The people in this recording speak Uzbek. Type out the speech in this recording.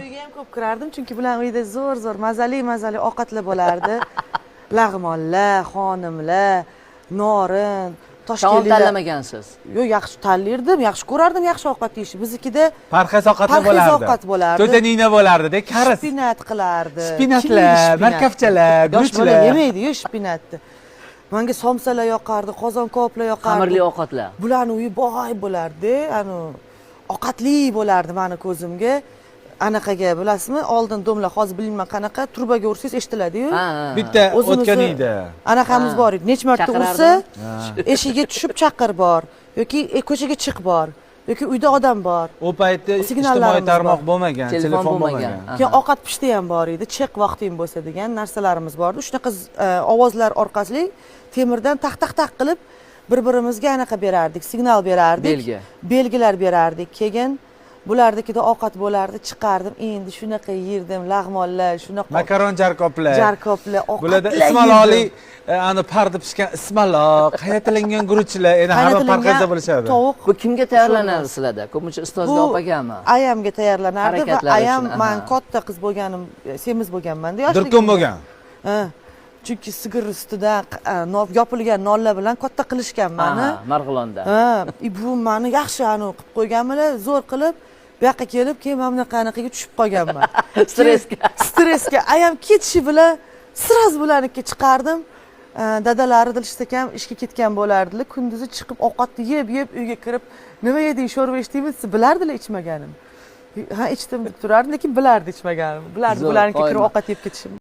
Uyga ham ko'p kirardim, chunki bular uyda zo'r mazali ovqatlar bo'lardi. Lag'monlar, xonimlar, norin, taom tanlamagansiz. Yo'q, yaxshi tanlardim, yaxshi ko'rardim, yaxshi ovqat yeyishni. Biznikida parhez ovqatlar bo'lardi. Parhez ovqat bo'lardi. To'danina bo'lardi-da, karas. Spinat qilardi. Spinatlar, markavchalar, guruchlar. Yemaydi-yu spinatni. Menga somsalar yoqardi, qozon koplar yoqardi. Xamirli ovqatlar. Bularning uyi boy bo'lardi, ovqatli bo'lardi meni ko'zimga. Anaqaga bilasizmi? Oldin domla, hozir bilmayman qanaqa, turbaga ursangiz eshitiladi-yu. Bitta o'tgan uyda. Anaqamiz bor edi. Necha marta ursa, eshigiga tushib chaqir bor yoki ko'chaga chiq bor yoki uyda odam bor. U paytda ijtimoiy tarmoq bo'lmagan, telefon bo'lmagan. Keyin ovqat pishdi ham bor edi, chiq vaqting bo'lsa degan narsalarimiz bor edi. Shunaqa ovozlar orqali temirdan taq qilib bir-birimizga anaqa berardik, signal berardik. Belgilar berardik. Keyin bulardikida ovqat bo'lardi, chiqardim. Endi shunaqa yerdim, lag'monlar, shunaqa makaron jarkoplar, ovqatlar. Bularda ismaloli, parda pishgan ismaloq, qaynatilgan guruchlar, endi har bir parhezda bo'lishadi. Tovuq. Bu kimga tayyorlanadi sizlarda? Ko'pincha ustozga opagami? Ayamga tayyorlanardi va ayam men katta qiz bo'lganim, semiz bo'lganman-da, yoshligimda. Dirkon bo'lgan. Chunki sigir ustidan yopilgan nonlar bilan katta qilishgan meni. Marg'ilonda. Bu meni yaxshi qilib qo'yganmilar, zo'r qilib bu yoqqa kelib, keyin mana bunaqanaqaga tushib qolganman. Stressga ayam ketishi bilan sraz bularnikiga chiqardim. Dadalari Dilshidakam ishga ketgan bo'lardilar. Kunduzi chiqib ovqatni yeb uyga kirib, nima yeding, sho'rva ichdingmi desa, bilardilar ichmaganim. Ha, ichdim deb turardim, lekin bilardi ichmaganim. Bilardi bularnikiga kirib ovqat yeb ketishim.